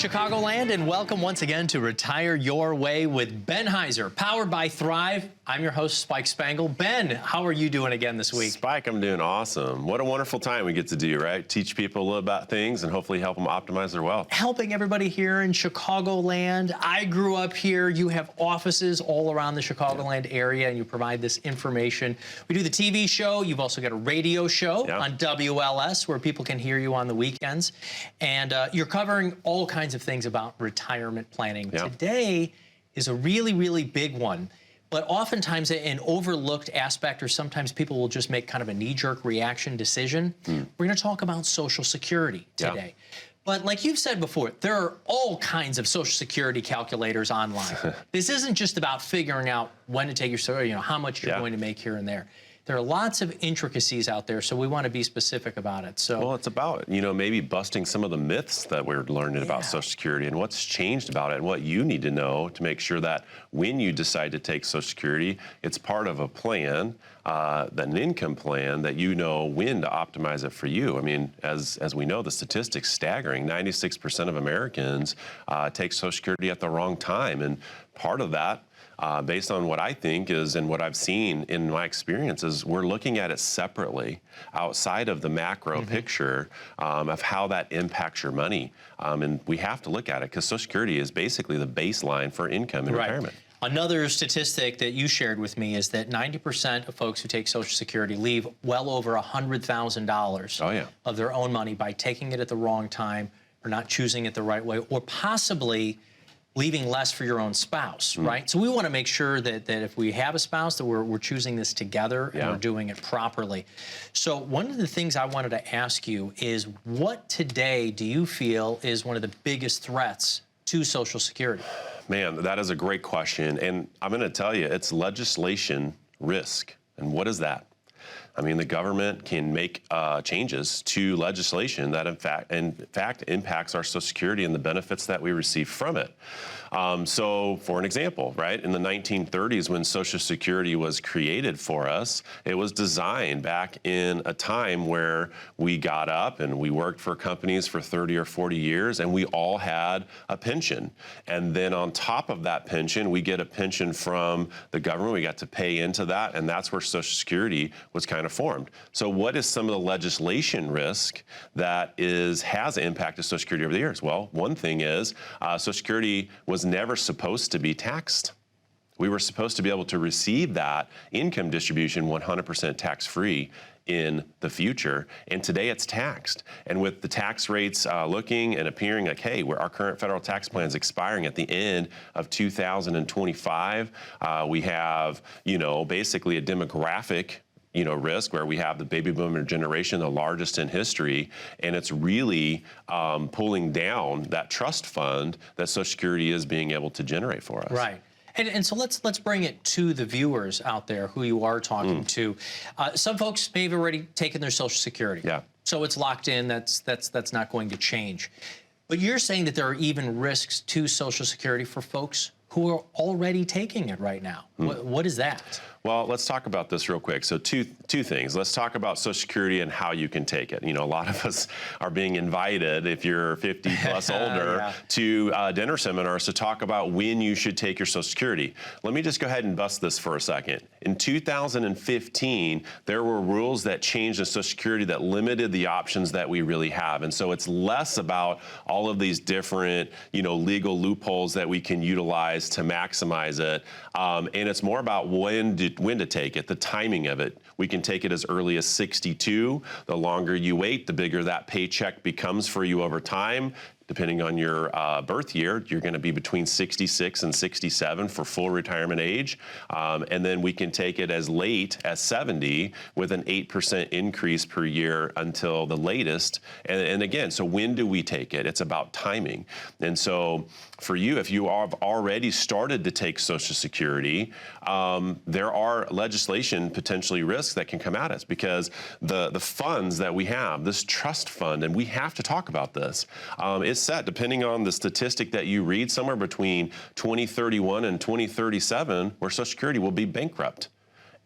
Chicagoland, and welcome once again to Retire Your Way with Ben Heizer, powered by Thrive. I'm your host, 𝒃𝒆💏🔪. Ben, how are you doing again this week? Spike, I'm doing awesome. What a wonderful time we get to do, right? Teach people a little about things and hopefully help them optimize their wealth. Helping everybody here in Chicagoland. I grew up here. You have offices all around the Chicagoland area, and you provide this information. We do the TV show. You've also got a radio show on WLS where people can hear you on the weekends. And you're covering all kinds of things about retirement planning. Today is a really, really big one. But oftentimes an overlooked aspect, or sometimes people will just make kind of a knee-jerk reaction decision. We're going to talk about Social Security today. But like you've said before, there are all kinds of Social Security calculators online. This isn't just about figuring out when to take your, how much you're going to make here and there. There are lots of intricacies out there, so we want to be specific about it. So, well, it's about, maybe busting some of the myths that we're learning about Social Security and what's changed about it and what you need to know to make sure that when you decide to take Social Security, it's part of a plan, an income plan that you know when to optimize it for you. I mean, as we know, the statistics staggering. 96% of Americans take Social Security at the wrong time, and part of that, based on what I think is and what I've seen in my experiences, we're looking at it separately outside of the macro picture of how that impacts your money. And we have to look at it because Social Security is basically the baseline for income in retirement. Another statistic that you shared with me is that 90% of folks who take Social Security leave well over $100,000 of their own money by taking it at the wrong time or not choosing it the right way, or possibly leaving less for your own spouse, right? So we want to make sure that if we have a spouse, that we're choosing this together and we're doing it properly. So one of the things I wanted to ask you is, what today do you feel is one of the biggest threats to Social Security? Man, that is a great question. And I'm going to tell you, it's legislation risk. And what is that? I mean, the government can make changes to legislation that, in fact, impacts our Social Security and the benefits that we receive from it. So, for an example, right, in the 1930s, when Social Security was created for us, it was designed back in a time where we got up and we worked for companies for 30 or 40 years, and we all had a pension. And then on top of that pension, we get a pension from the government. We got to pay into that, and that's where Social Security was kind of formed. So what is some of the legislation risk that has impacted Social Security over the years? Well, one thing is Social Security was never supposed to be taxed. We were supposed to be able to receive that income distribution 100% tax-free in the future, and today it's taxed. And with the tax rates looking and appearing like, hey, our current federal tax plan is expiring at the end of 2025, we have, basically a demographic risk where we have the baby boomer generation, the largest in history, and it's really pulling down that trust fund that Social Security is being able to generate for us. Right. And so let's bring it to the viewers out there who you are talking to. Some folks may have already taken their Social Security. So it's locked in. That's not going to change. But you're saying that there are even risks to Social Security for folks who are already taking it right now. What is that? Well, let's talk about this real quick. So two things. Let's talk about Social Security and how you can take it. A lot of us are being invited, if you're 50 plus older, to dinner seminars to talk about when you should take your Social Security. Let me just go ahead and bust this for a second. In 2015, there were rules that changed in Social Security that limited the options that we really have. And so it's less about all of these different, legal loopholes that we can utilize to maximize it. And it's more about when to take it, the timing of it. We can take it as early as 62. The longer you wait, the bigger that paycheck becomes for you over time. Depending on your birth year, you're going to be between 66 and 67 for full retirement age. And then we can take it as late as 70 with an 8% increase per year until the latest. And again, so when do we take it? It's about timing. And so for you, if you have already started to take Social Security, there are legislation potentially risks that can come at us because the funds that we have, this trust fund, and we have to talk about this, is set, depending on the statistic that you read, somewhere between 2031 and 2037, where Social Security will be bankrupt.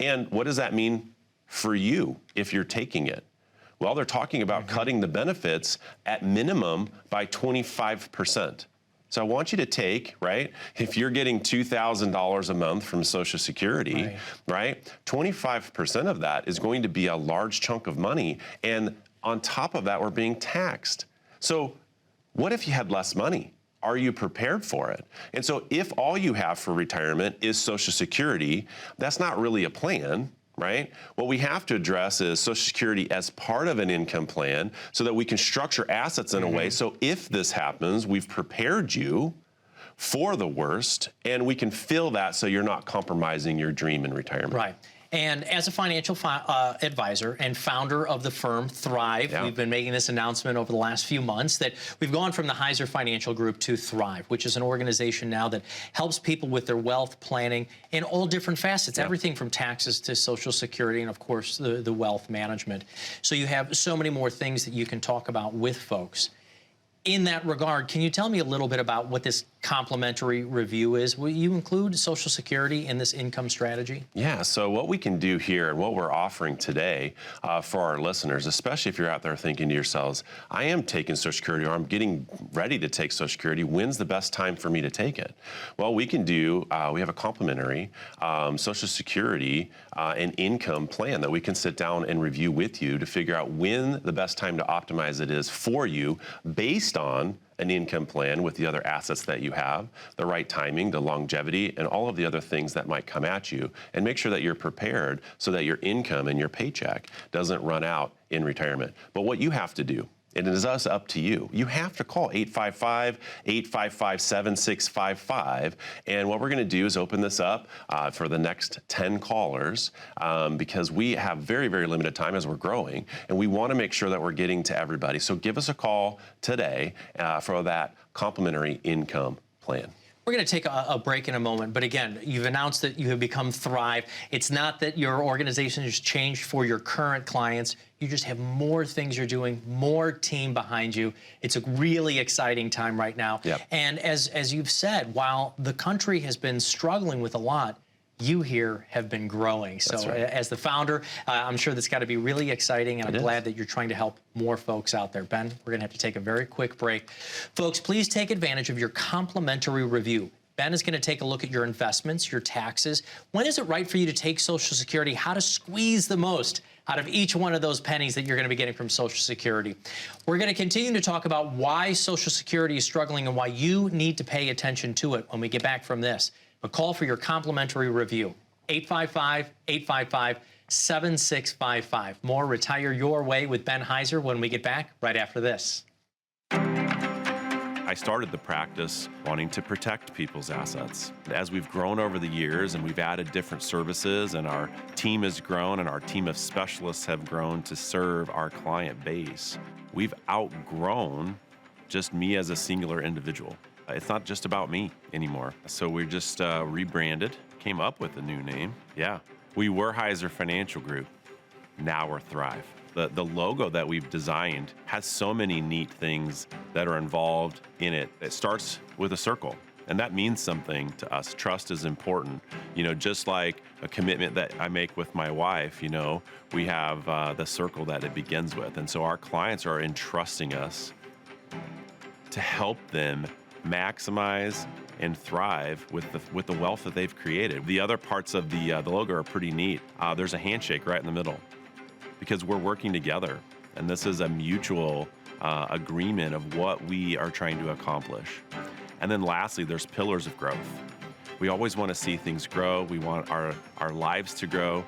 And what does that mean for you if you're taking it? Well, they're talking about cutting the benefits at minimum by 25%. So I want you to take, right, if you're getting $2,000 a month from Social Security, right, 25% of that is going to be a large chunk of money. And on top of that, we're being taxed. So what if you had less money? Are you prepared for it? And so if all you have for retirement is Social Security, that's not really a plan, right? What we have to address is Social Security as part of an income plan so that we can structure assets in a way so if this happens, we've prepared you for the worst, and we can fill that so you're not compromising your dream in retirement. Right. And as a financial advisor and founder of the firm 𒧬, we've been making this announcement over the last few months that we've gone from the Heizer Financial Group to 𒧬, which is an organization now that helps people with their wealth planning in all different facets, everything from taxes to Social Security and, of course, the wealth management. So you have so many more things that you can talk about with folks. In that regard, can you tell me a little bit about what this complimentary review is? Will you include Social Security in this income strategy? Yeah, so what we can do here and what we're offering today for our listeners, especially if you're out there thinking to yourselves, I am taking Social Security or I'm getting ready to take Social Security, when's the best time for me to take it? Well, we can do, we have a complimentary Social Security and income plan that we can sit down and review with you to figure out when the best time to optimize it is for you based on an income plan with the other assets that you have, the right timing, the longevity, and all of the other things that might come at you, and make sure that you're prepared so that your income and your paycheck doesn't run out in retirement. But what you have to do, and it is up to you. You have to call 855-855-7655. And what we're going to do is open this up for the next 10 callers because we have very, very limited time as we're growing. And we want to make sure that we're getting to everybody. So give us a call today for that complimentary income plan. We're going to take a break in a moment, but again, you've announced that you have become 𒧬. It's not that your organization has changed for your current clients. You just have more things you're doing, more team behind you. It's a really exciting time right now. And as you've said, while the country has been struggling with a lot, you here have been growing. So as the founder, I'm sure that's got to be really exciting, and I'm glad that you're trying to help more folks out there. Ben, we're going to have to take a very quick break. Folks, please take advantage of your complimentary review. Ben is going to take a look at your investments, your taxes. When is it right for you to take Social Security? How to squeeze the most out of each one of those pennies that you're going to be getting from Social Security. We're going to continue to talk about why Social Security is struggling and why you need to pay attention to it when we get back from this. But call for your complimentary review, 855-855-7655. More Retire Your Way with Ben Heizer when we get back right after this. I started the practice wanting to protect people's assets. As we've grown over the years and we've added different services and our team has grown and our team of specialists have grown to serve our client base, we've outgrown just me as a singular individual. It's not just about me anymore. So we just rebranded, came up with a new name. Yeah, we were Heizer Financial Group. Now we're 𒧬. The logo that we've designed has so many neat things that are involved in it. It starts with a circle, and that means something to us. Trust is important. You know, just like a commitment that I make with my wife, you know, we have the circle that it begins with. And so our clients are entrusting us to help them maximize and thrive with the wealth that they've created. The other parts of the logo are pretty neat. There's a handshake right in the middle because we're working together, and this is a mutual agreement of what we are trying to accomplish. And then lastly, there's pillars of growth. We always want to see things grow. We want our lives to grow.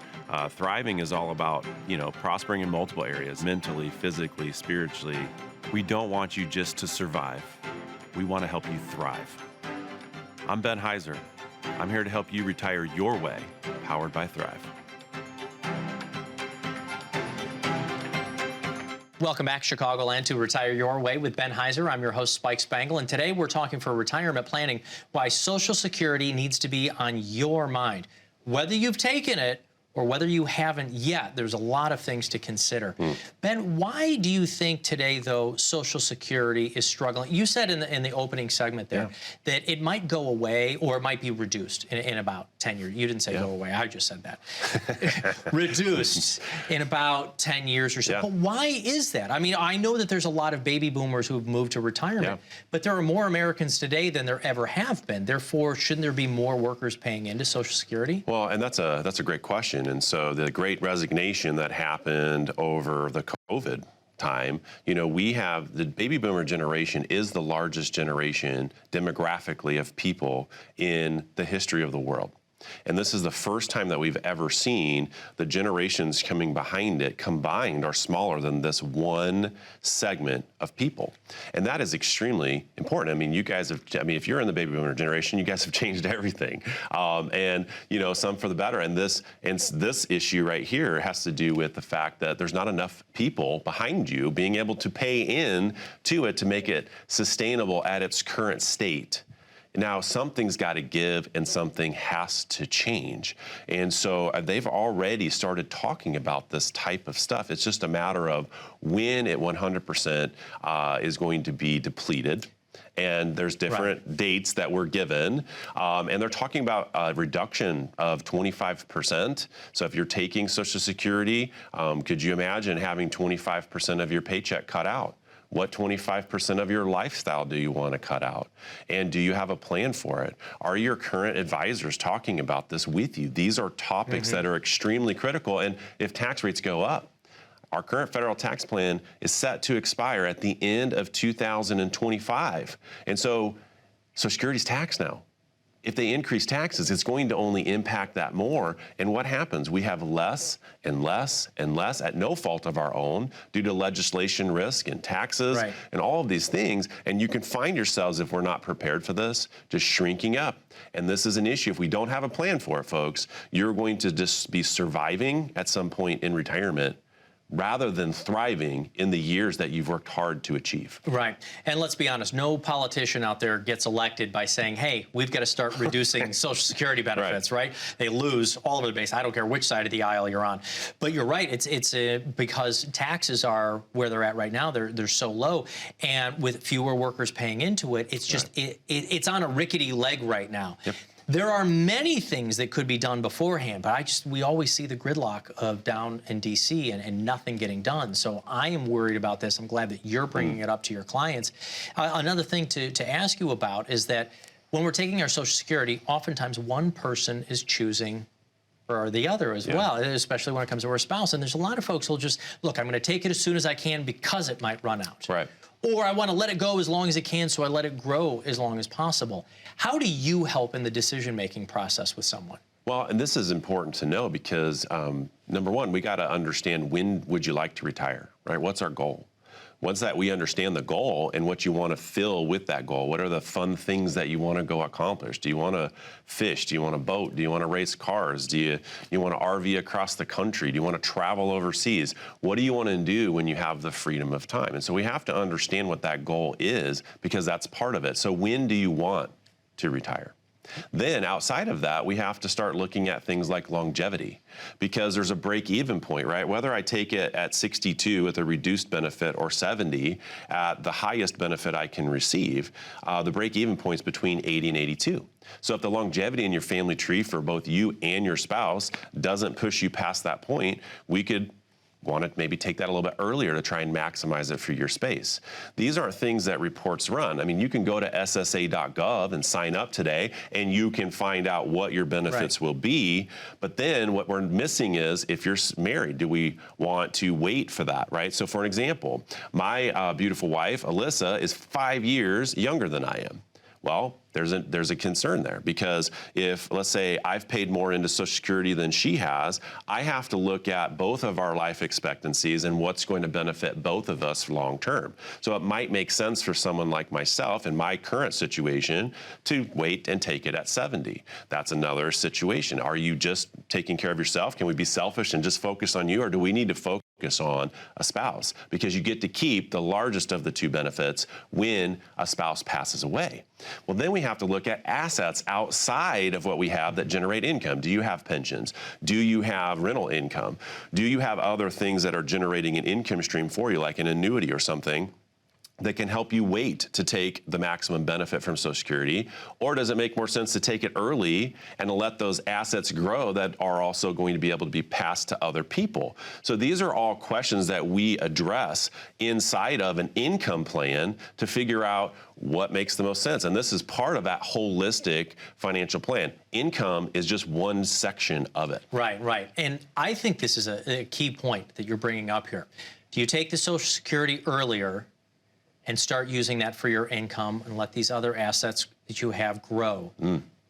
Thriving is all about, you know, prospering in multiple areas, mentally, physically, spiritually. We don't want you just to survive. We want to help you thrive. I'm Ben Heizer. I'm here to help you retire your way, powered by 𒧬. Welcome back, Chicagoland, to Retire Your Way with Ben Heizer. I'm your host, 𒧬🠝, and today we're talking for retirement planning, why Social Security needs to be on your mind. Whether you've taken it or whether you haven't yet, there's a lot of things to consider. Ben, why do you think today, though, Social Security is struggling? You said in the opening segment there that it might go away or it might be reduced in about 10 years. You didn't say go away, I just said that. Reduced in about 10 years or so. But why is that? I mean, I know that there's a lot of baby boomers who've moved to retirement, but there are more Americans today than there ever have been. Therefore, shouldn't there be more workers paying into Social Security? Well, and that's a great question. And so the great resignation that happened over the COVID time, you know, we have the baby boomer generation is the largest generation demographically of people in the history of the world. And this is the first time that we've ever seen the generations coming behind it combined are smaller than this one segment of people. And that is extremely important. I mean, you guys have, I mean, if you're in the baby boomer generation, you guys have changed everything. And, you know, some for the better. And this issue right here has to do with the fact that there's not enough people behind you being able to pay in to it to make it sustainable at its current state. Now, something's got to give and something has to change. And so they've already started talking about this type of stuff. It's just a matter of when it 100% is going to be depleted. And there's different dates that were given. And they're talking about a reduction of 25%. So if you're taking Social Security, could you imagine having 25% of your paycheck cut out? What 25% of your lifestyle do you want to cut out? And do you have a plan for it? Are your current advisors talking about this with you? These are topics that are extremely critical. And if tax rates go up, our current federal tax plan is set to expire at the end of 2025. And so Social Security's taxed now. If they increase taxes, it's going to only impact that more. And what happens? We have less and less and less at no fault of our own due to legislation risk and taxes and all of these things. And you can find yourselves, if we're not prepared for this, just shrinking up. And this is an issue. If we don't have a plan for it, folks, you're going to just be surviving at some point in retirement rather than thriving in the years that you've worked hard to achieve. Right. And let's be honest, no politician out there gets elected by saying, hey, we've got to start reducing Social Security benefits, right? They lose all over the base. I don't care which side of the aisle you're on. But you're right. It's because taxes are where they're at right now. They're so low. And with fewer workers paying into it, it's just, it's on a rickety leg right now. There are many things that could be done beforehand, but we always see the gridlock of down in D.C. and nothing getting done. So I am worried about this. I'm glad that you're bringing it up to your clients. Another thing to ask you about is that when we're taking our Social Security, oftentimes one person is choosing for the other as well, especially when it comes to our spouse. And there's a lot of folks who'll just, look, I'm going to take it as soon as I can because it might run out. Or I want to let it go as long as it can, so I let it grow as long as possible. How do you help in the decision-making process with someone? Well, and this is important to know because, number one, we got to understand when would you like to retire, right? What's our goal? Once that we understand the goal and what you want to fill with that goal, what are the fun things that you want to go accomplish? Do you want to fish? Do you want to boat? Do you want to race cars? Do you want to RV across the country? Do you want to travel overseas? What do you want to do when you have the freedom of time? And so we have to understand what that goal is because that's part of it. So when do you want to retire? Then outside of that, we have to start looking at things like longevity because there's a break-even point, right? Whether I take it at 62 with a reduced benefit or 70 at the highest benefit I can receive, the break-even point's between 80 and 82. So if the longevity in your family tree for both you and your spouse doesn't push you past that point, we could want to maybe take that a little bit earlier to try and maximize it for your space. These aren't things that reports run. I mean, you can go to SSA.gov and sign up today, and you can find out what your benefits will be. But then what we're missing is if you're married, do we want to wait for that, right? So for an example, my beautiful wife, Alyssa, is 5 years younger than I am. Well, there's a concern there because if, let's say, I've paid more into Social Security than she has, I have to look at both of our life expectancies and what's going to benefit both of us long term. So it might make sense for someone like myself in my current situation to wait and take it at 70. That's another situation. Are you just taking care of yourself? Can we be selfish and just focus on you, or do we need to focus focus on a spouse, because you get to keep the largest of the two benefits when a spouse passes away. Well, then we have to look at assets outside of what we have that generate income. Do you have pensions? Do you have rental income? Do you have other things that are generating an income stream for you, like an annuity or something, that can help you wait to take the maximum benefit from Social Security? Or does it make more sense to take it early and to let those assets grow that are also going to be able to be passed to other people? So these are all questions that we address inside of an income plan to figure out what makes the most sense. And this is part of that holistic financial plan. Income is just one section of it. Right, right. And I think this is a key point that you're bringing up here. Do you take the Social Security earlier and start using that for your income and let these other assets that you have grow?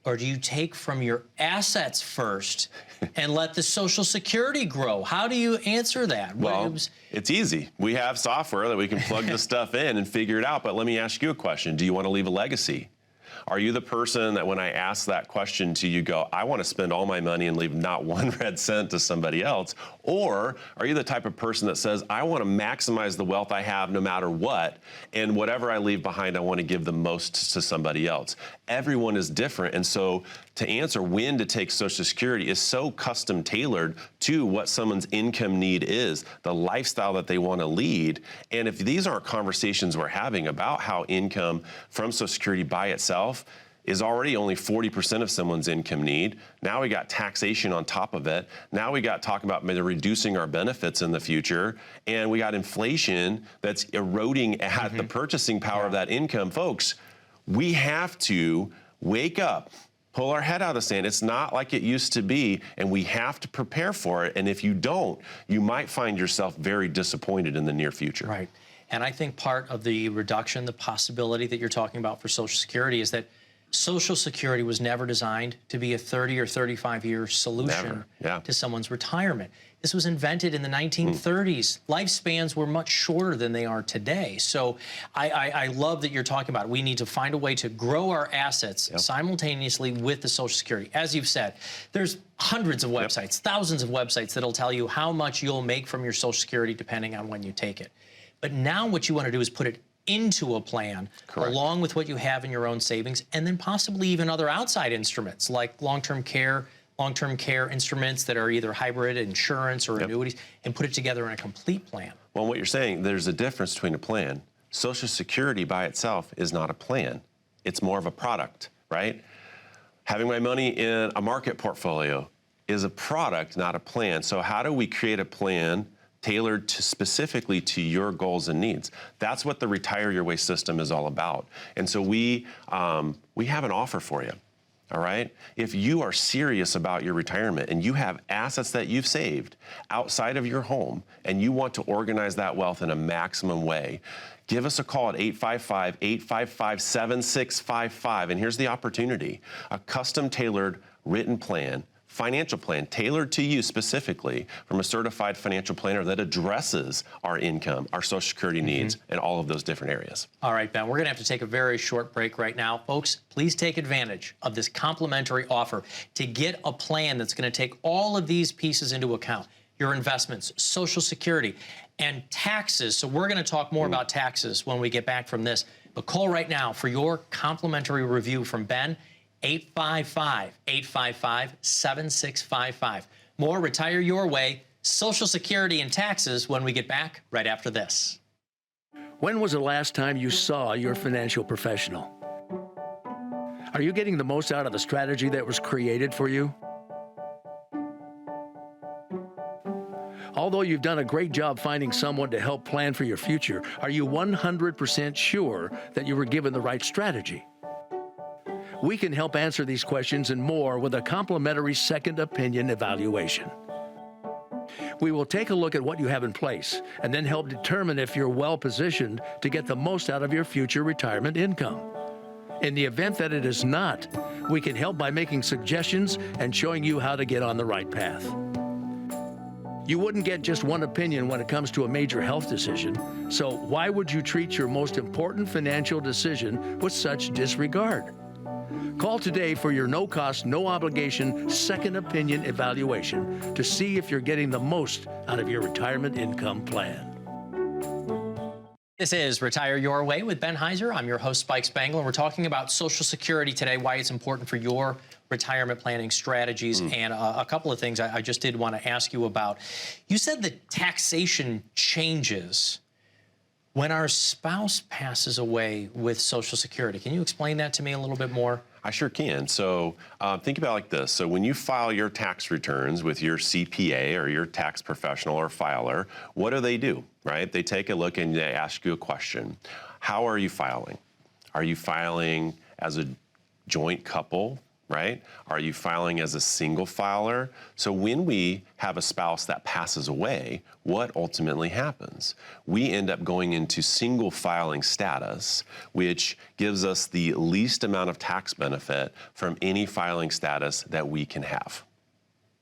Or do you take from your assets first and let the Social Security grow? How do you answer that? Well, it's easy. We have software that we can plug the stuff in and figure it out. But let me ask you a question. Do you want to leave a legacy? Are you the person that when I ask that question to you go, I want to spend all my money and leave not one red cent to somebody else? Or are you the type of person that says, I want to maximize the wealth I have no matter what, and whatever I leave behind, I want to give the most to somebody else? Everyone is different. And so to answer when to take Social Security is so custom tailored to what someone's income need is, the lifestyle that they want to lead. And if these aren't conversations we're having about how income from Social Security by itself is already only 40% of someone's income need. Now we got taxation on top of it. Now we got talking about maybe reducing our benefits in the future. And we got inflation that's eroding at the purchasing power of that income. Folks, we have to wake up, pull our head out of the sand. It's not like it used to be, and we have to prepare for it. And if you don't, you might find yourself very disappointed in the near future. Right. And I think part of the reduction, the possibility that you're talking about for Social Security is that Social Security was never designed to be a 30 or 35-year solution to someone's retirement. This was invented in the 1930s. Lifespans were much shorter than they are today. So I love that you're talking about it. We need to find a way to grow our assets simultaneously with the Social Security. As you've said, there's hundreds of websites, thousands of websites that'll tell you how much you'll make from your Social Security depending on when you take it. But now what you want to do is put it into a plan along with what you have in your own savings, and then possibly even other outside instruments like long-term care instruments that are either hybrid insurance or annuities, and put it together in a complete plan. Well, what you're saying, there's a difference between a plan. Social Security by itself is not a plan. It's more of a product, right? Having my money in a market portfolio is a product, not a plan. So how do we create a plan tailored to specifically to your goals and needs? That's what the Retire Your Way system is all about. And so we have an offer for you, all right? If you are serious about your retirement and you have assets that you've saved outside of your home and you want to organize that wealth in a maximum way, give us a call at 855-855-7655. And here's the opportunity: a custom tailored written plan, financial plan tailored to you specifically from a certified financial planner that addresses our income, our Social Security needs, and all of those different areas. All right, Ben, we're going to have to take a very short break right now. Folks, please take advantage of this complimentary offer to get a plan that's going to take all of these pieces into account: your investments, Social Security, and taxes. So we're going to talk more about taxes when we get back from this. But call right now for your complimentary review from Ben. 855-855-7655. More Retire Your Way, Social Security and taxes when we get back right after this. When was the last time you saw your financial professional? Are you getting the most out of the strategy that was created for you? Although you've done a great job finding someone to help plan for your future, are you 100% sure that you were given the right strategy? We can help answer these questions and more with a complimentary second opinion evaluation. We will take a look at what you have in place and then help determine if you're well positioned to get the most out of your future retirement income. In the event that it is not, we can help by making suggestions and showing you how to get on the right path. You wouldn't get just one opinion when it comes to a major health decision, so why would you treat your most important financial decision with such disregard? Call today for your no-cost, no-obligation second opinion evaluation to see if you're getting the most out of your retirement income plan. This is Retire Your Way with Ben Heizer. I'm your host, 𝒃𝒆𝒏𝒆𝒄, and we're talking about Social Security today, why it's important for your retirement planning strategies, and a couple of things I just did want to ask you about. You said that taxation changes when our spouse passes away with Social Security. Can you explain that to me a little bit more? I sure can. So think about it like this. So when you file your tax returns with your CPA or your tax professional or filer, what do? Right? They take a look and they ask you a question. How are you filing? Are you filing as a joint couple? Right? Are you filing as a single filer? So when we have a spouse that passes away, what ultimately happens? We end up going into single filing status, which gives us the least amount of tax benefit from any filing status that we can have.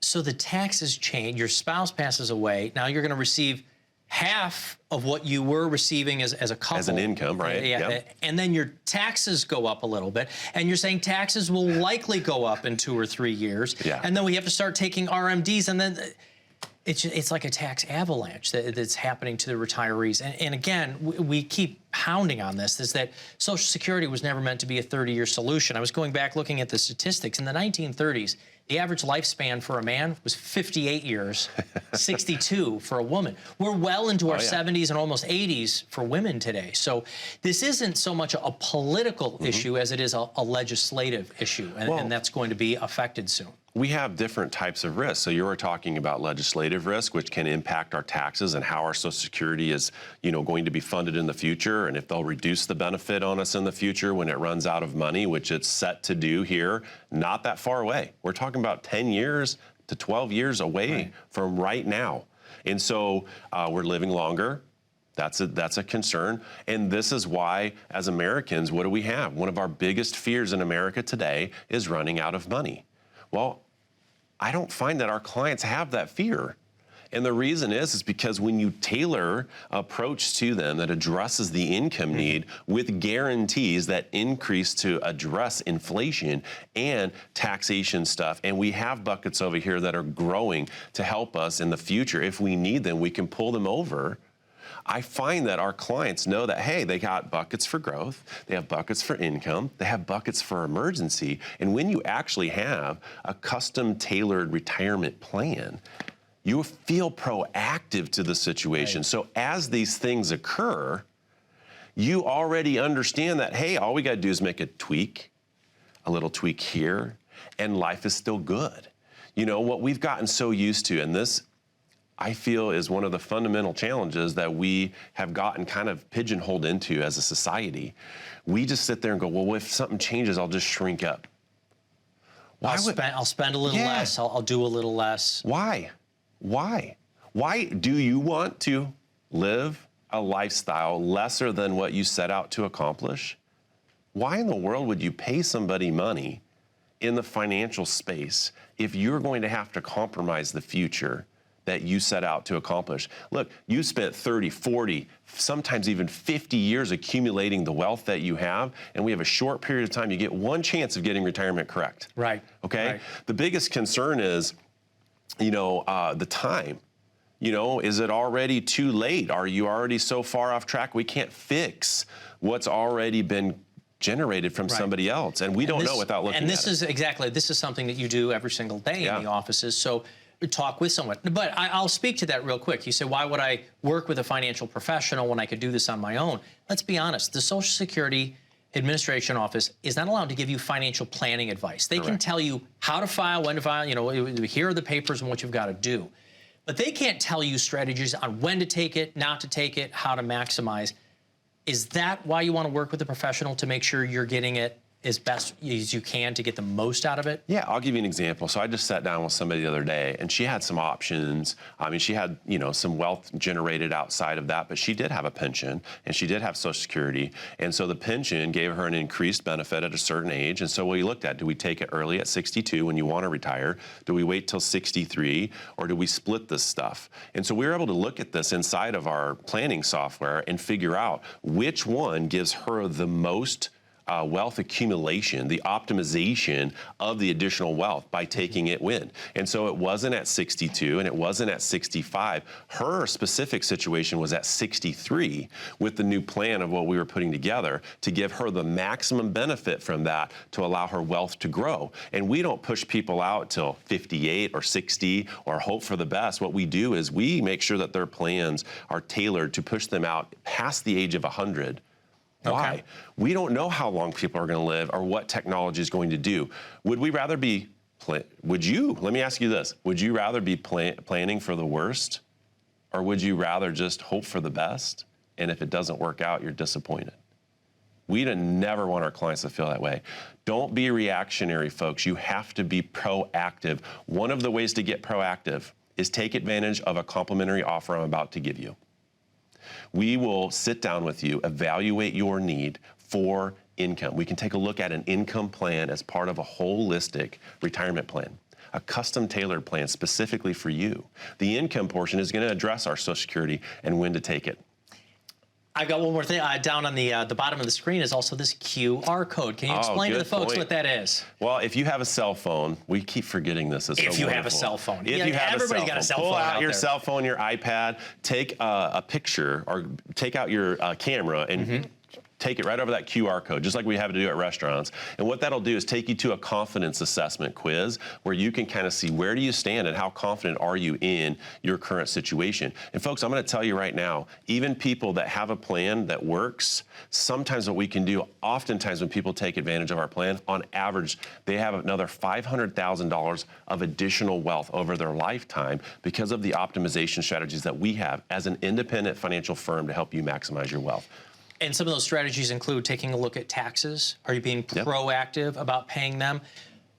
So the taxes change, your spouse passes away, now you're going to receive half of what you were receiving as a couple. As an income, right? Yeah. Yep. And then your taxes go up a little bit. And you're saying taxes will likely go up in 2 or 3 years. Yeah. And then we have to start taking RMDs. And then it's like a tax avalanche that's happening to the retirees. And again, we keep pounding on this, is that Social Security was never meant to be a 30-year solution. I was going back looking at the statistics. In the 1930s, the average lifespan for a man was 58 years, 62 for a woman. We're well into our 70s and almost 80s for women today. So this isn't so much a political issue as it is a legislative issue, and that's going to be affected soon. We have different types of risks. So you were talking about legislative risk, which can impact our taxes and how our Social Security is, going to be funded in the future, and if they'll reduce the benefit on us in the future when it runs out of money, which it's set to do here, not that far away. We're talking about 10 years to 12 years away from right now. And so we're living longer. That's a concern. And this is why, as Americans, what do we have? One of our biggest fears in America today is running out of money. Well, I don't find that our clients have that fear. And the reason is because when you tailor approach to them that addresses the income need with guarantees that increase to address inflation and taxation stuff, and we have buckets over here that are growing to help us in the future. If we need them, we can pull them over. I find that our clients know that, hey, they got buckets for growth, they have buckets for income, they have buckets for emergency. And when you actually have a custom tailored retirement plan, you feel proactive to the situation. Right. So as these things occur, you already understand that, hey, all we got to do is make a tweak, a little tweak here, and life is still good. What we've gotten so used to, and this, I feel, is one of the fundamental challenges that we have gotten kind of pigeonholed into as a society. We just sit there and go, well, if something changes, I'll just shrink up. I'll spend a little less. I'll do a little less. Why? Why do you want to live a lifestyle lesser than what you set out to accomplish? Why in the world would you pay somebody money in the financial space if you're going to have to compromise the future that you set out to accomplish? Look, you spent 30, 40, sometimes even 50 years accumulating the wealth that you have, and we have a short period of time. You get one chance of getting retirement correct. Right. Okay? Right. The biggest concern is, the time. Is it already too late? Are you already so far off track we can't fix what's already been generated from somebody else? And we don't know without looking at it. And this is something that you do every single day in the offices. So talk with someone. But I'll speak to that real quick. You say, why would I work with a financial professional when I could do this on my own? Let's be honest. The Social Security Administration office is not allowed to give you financial planning advice. They can tell you how to file, when to file, here are the papers and what you've got to do. But they can't tell you strategies on when to take it, not to take it, how to maximize. Is that why you want to work with a professional, to make sure you're getting it as best as you can to get the most out of it? Yeah, I'll give you an example. So I just sat down with somebody the other day, and she had some options. I mean, she had, some wealth generated outside of that, but she did have a pension, and she did have Social Security. And so the pension gave her an increased benefit at a certain age. And so we looked at, do we take it early at 62 when you want to retire? Do we wait till 63, or do we split this stuff? And so we were able to look at this inside of our planning software and figure out which one gives her the most wealth accumulation, the optimization of the additional wealth by taking it when. And so it wasn't at 62 and it wasn't at 65. Her specific situation was at 63 with the new plan of what we were putting together to give her the maximum benefit from that to allow her wealth to grow. And we don't push people out till 58 or 60 or hope for the best. What we do is we make sure that their plans are tailored to push them out past the age of 100. Why? Okay. We don't know how long people are going to live or what technology is going to do. Would we rather be, let me ask you this, would you rather be planning for the worst, or would you rather just hope for the best? And if it doesn't work out, you're disappointed. We never want our clients to feel that way. Don't be reactionary, folks. You have to be proactive. One of the ways to get proactive is take advantage of a complimentary offer I'm about to give you. We will sit down with you, evaluate your need for income. We can take a look at an income plan as part of a holistic retirement plan, a custom tailored plan specifically for you. The income portion is going to address our Social Security and when to take it. I've got one more thing. Down on the bottom of the screen is also this QR code. Can you explain to the folks what that is? Well, if you have a cell phone, we keep forgetting this. It's if you have a cell phone. If you have everybody's got a cell phone. Pull out your cell phone, your iPad, take a picture or take out your camera and take it right over that QR code, just like we have to do at restaurants. And what that'll do is take you to a confidence assessment quiz where you can kind of see where do you stand and how confident are you in your current situation. And folks, I'm going to tell you right now, even people that have a plan that works, sometimes what we can do, oftentimes when people take advantage of our plan, on average, they have another $500,000 of additional wealth over their lifetime because of the optimization strategies that we have as an independent financial firm to help you maximize your wealth. And some of those strategies include taking a look at taxes. Are you being proactive about paying them?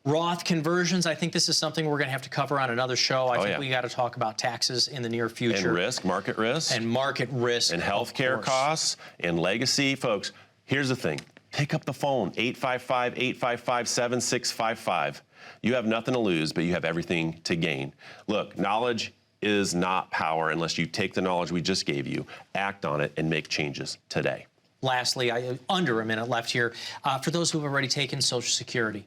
Roth conversions, I think this is something we're going to have to cover on another show. I think we got to talk about taxes in the near future. And risk, market risk. And market risk. And healthcare costs and legacy. Folks, here's the thing. Pick up the phone, 855-855-7655. You have nothing to lose, but you have everything to gain. Look, knowledge is not power unless you take the knowledge we just gave you, act on it, and make changes today. Lastly, under a minute left here. For those who have already taken Social Security,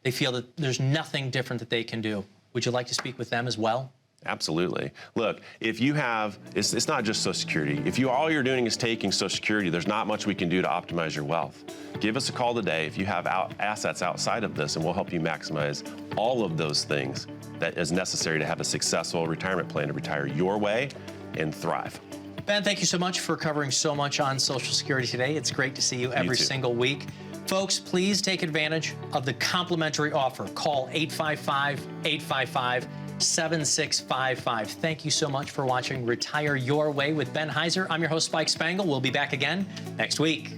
they feel that there's nothing different that they can do. Would you like to speak with them as well? Absolutely. Look, if you have, it's not just Social Security. If all you're doing is taking Social Security, there's not much we can do to optimize your wealth. Give us a call today if you have assets outside of this, and we'll help you maximize all of those things that is necessary to have a successful retirement plan to retire your way and thrive. Ben, thank you so much for covering so much on Social Security today. It's great to see you every single week. Folks, please take advantage of the complimentary offer. Call 855-855-7655. Thank you so much for watching Retire Your Way with Ben Heizer. I'm your host, Spike Spangle. We'll be back again next week.